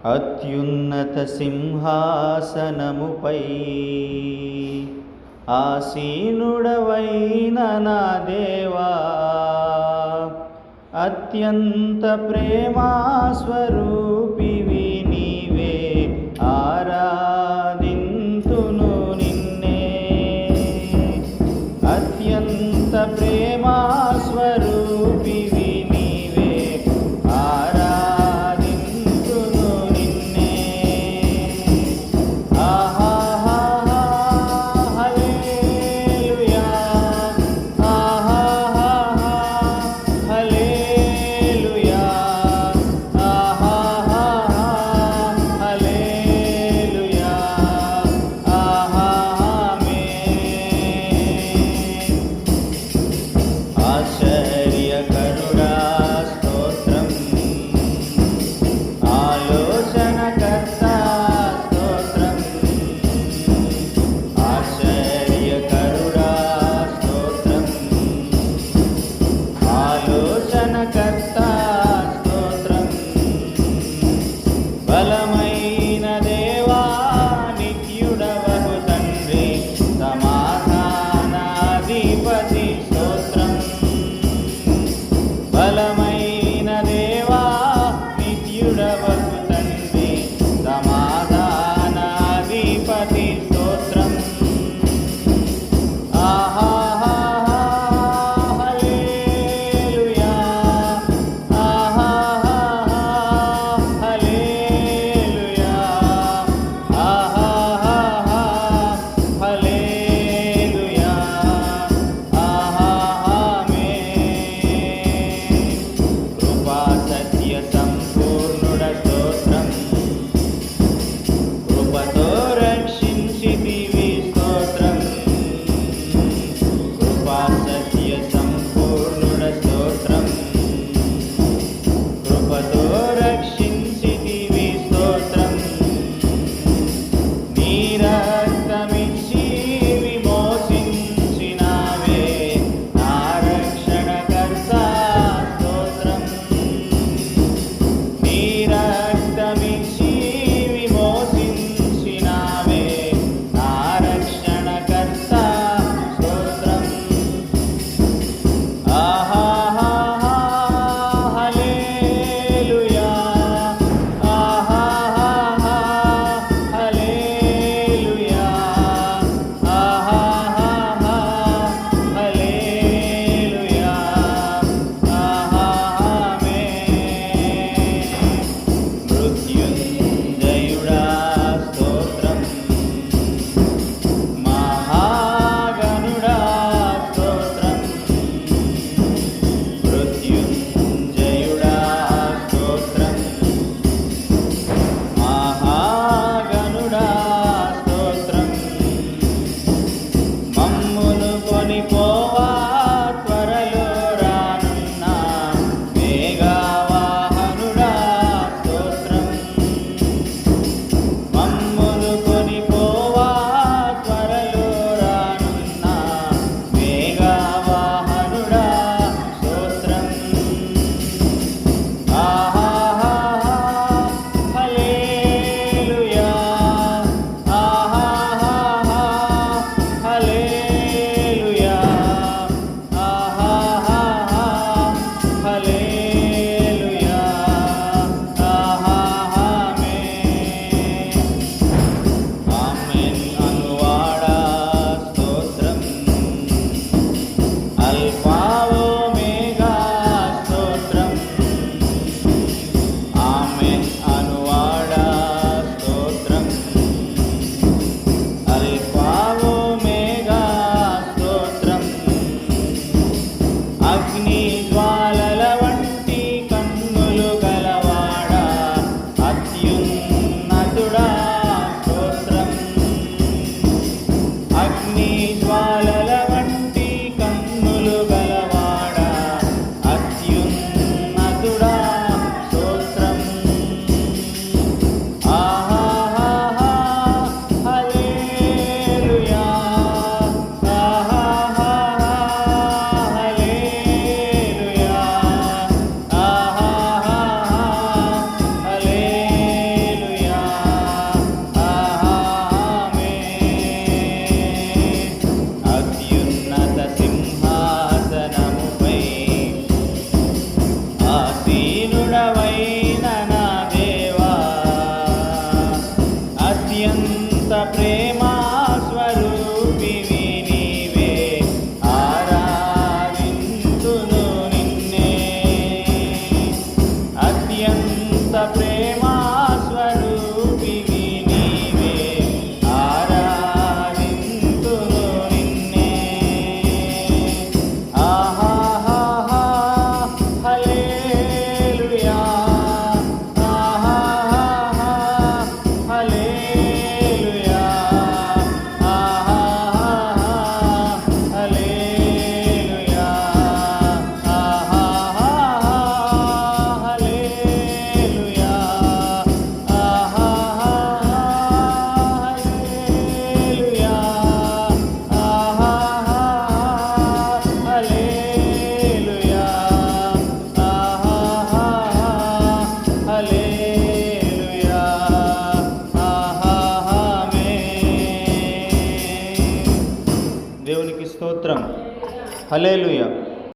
అత్యున్నత సింహాసనముపై ఆసీనుడవైన నా దేవా, అత్యంత ప్రేమా స్వరూపివి నీవే, ఆరాధింతును నిన్నే. అత్యంత ప్రేమా స్వరూపివి నీవే, ఆరాధింతును నిన్నే. ఆహాహా హల్లెలూయా, ఆహాహా హల్లెలూయా, ఆహాహా హల్లెలూయా, ఆశ్చర్యకరుడా స్తోత్రం, ఆలోచనకర్త స్తోత్రం, ఆశ్చర్యకరుడా స్తోత్రం, ఆలోచనకర్త స్తోత్రం. బలమైన దేవా, నిత్యుడవగు తండ్రి, సమాధానాధిపతి స్తోత్రం. బలమైన దేవా, నిత్యుడవగు తండ్రి, సమాధానాధిపతి స్తోత్రం. ఆహాహా హల్లెలూయా, ఆహాహా హల్లెలూయా, ఆహాహా హల్లెలూయా, ఆమేన్. కృపా సత్య సంపూర్ణుడ ప్రేమా స్వరూపివి నీవే, ఆరాధింతును నిన్నే. ఆహాహాహా హల్లెలూయా, ఆహాహాహా హల్లెలూయా, ఆహాహాహా హల్లెలూయా, ఆహాహాహా హల్లెలూయా, ఆహాహాహా హల్లెలూయా, ఆహాహాహా హల్లెలూయా, ఆహాహాహా హల్లెలూయా, ఆమేన్. దేవునికి స్తోత్రం. హల్లెలూయా.